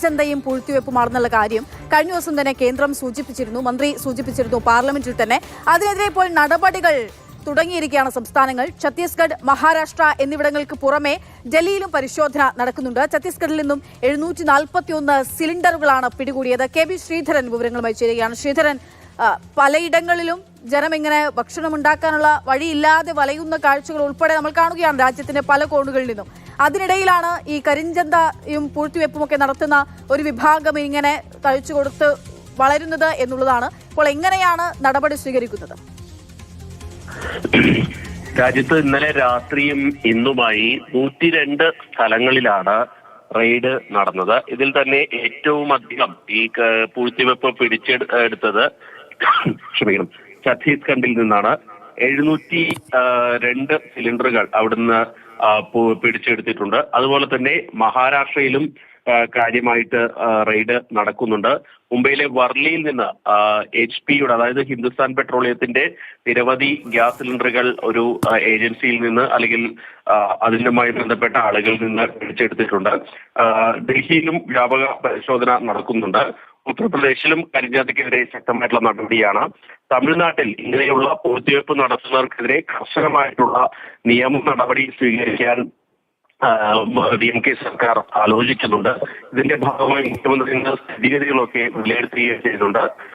ചന്തയും പൂഴ്ത്തിവെപ്പുമാണെന്നുള്ള കാര്യം കഴിഞ്ഞ ദിവസം തന്നെ കേന്ദ്രം സൂചിപ്പിച്ചിരുന്നു, മന്ത്രി സൂചിപ്പിച്ചിരുന്നു പാർലമെന്റിൽ തന്നെ. അതിനെതിരെ ഇപ്പോൾ നടപടികൾ തുടങ്ങിയിരിക്കുകയാണ് സംസ്ഥാനങ്ങൾ. ഛത്തീസ്ഗഡ്, മഹാരാഷ്ട്ര എന്നിവിടങ്ങൾക്ക് പുറമെ ഡൽഹിയിലും പരിശോധന നടക്കുന്നുണ്ട്. ഛത്തീസ്ഗഡിൽ നിന്നും 741 സിലിണ്ടറുകളാണ് പിടികൂടിയത്. കെ ബി ശ്രീധരൻ വിവരങ്ങളുമായി ചേരുകയാണ്. ശ്രീധരൻ, പലയിടങ്ങളിലും ജനം ഇങ്ങനെ ഭക്ഷണം ഉണ്ടാക്കാനുള്ള വഴിയില്ലാതെ വലയുന്ന കാഴ്ചകൾ ഉൾപ്പെടെ നമ്മൾ കാണുകയാണ് രാജ്യത്തിന്റെ പല കോണുകളിൽ നിന്നും. അതിനിടയിലാണ് ഈ കരിഞ്ചന്തയും പൂഴ്ത്തിവെപ്പും ഒക്കെ നടത്തുന്ന ഒരു വിഭാഗം ഇങ്ങനെ കഴിച്ചു കൊടുത്ത് വളരുന്നത് എന്നുള്ളതാണ്. ഇപ്പോൾ എങ്ങനെയാണ് നടപടി സ്വീകരിക്കുന്നത്? രാജ്യത്ത് ഇന്നലെ രാത്രിയും ഇന്നുമായി 102 സ്ഥലങ്ങളിലാണ് റെയ്ഡ് നടന്നത്. ഇതിൽ തന്നെ ഏറ്റവും അധികം ഈ പൂഴ്ത്തിവെപ്പ് പിടിച്ചെടുത്തത് ഛത്തീസ്ഗഡിൽ നിന്നാണ്. 702 സിലിണ്ടറുകൾ അവിടുന്ന് പിടിച്ചെടുത്തിട്ടുണ്ട്. അതുപോലെ തന്നെ മഹാരാഷ്ട്രയിലും കാര്യമായിട്ട് റെയ്ഡ് നടക്കുന്നുണ്ട്. മുംബൈയിലെ വർലിയിൽ നിന്ന് HP-യുടെ, അതായത് ഹിന്ദുസ്ഥാൻ പെട്രോളിയത്തിന്റെ നിരവധി ഗ്യാസ് സിലിണ്ടറുകൾ ഒരു ഏജൻസിയിൽ നിന്ന് അല്ലെങ്കിൽ അതിനുമായി ബന്ധപ്പെട്ട ആളുകളിൽ നിന്ന് പിടിച്ചെടുത്തിട്ടുണ്ട്. ഡൽഹിയിലും വ്യാപക പരിശോധന നടക്കുന്നുണ്ട്. ഉത്തർപ്രദേശിലും കരിഞ്ചന്തയ്ക്കെതിരെ ശക്തമായിട്ടുള്ള നടപടിയാണ്. തമിഴ്നാട്ടിൽ ഇങ്ങനെയുള്ള പൂഴ്ത്തിവെപ്പ് നടത്തുന്നവർക്കെതിരെ കർശനമായിട്ടുള്ള നിയമ നടപടി സ്വീകരിക്കാൻ DMK സർക്കാർ ആലോചിക്കുന്നുണ്ട്. ഇതിന്റെ ഭാഗമായി മുഖ്യമന്ത്രി സ്ഥിതിഗതികളൊക്കെ വിലയിരുത്തുകയും ചെയ്തിട്ടുണ്ട്.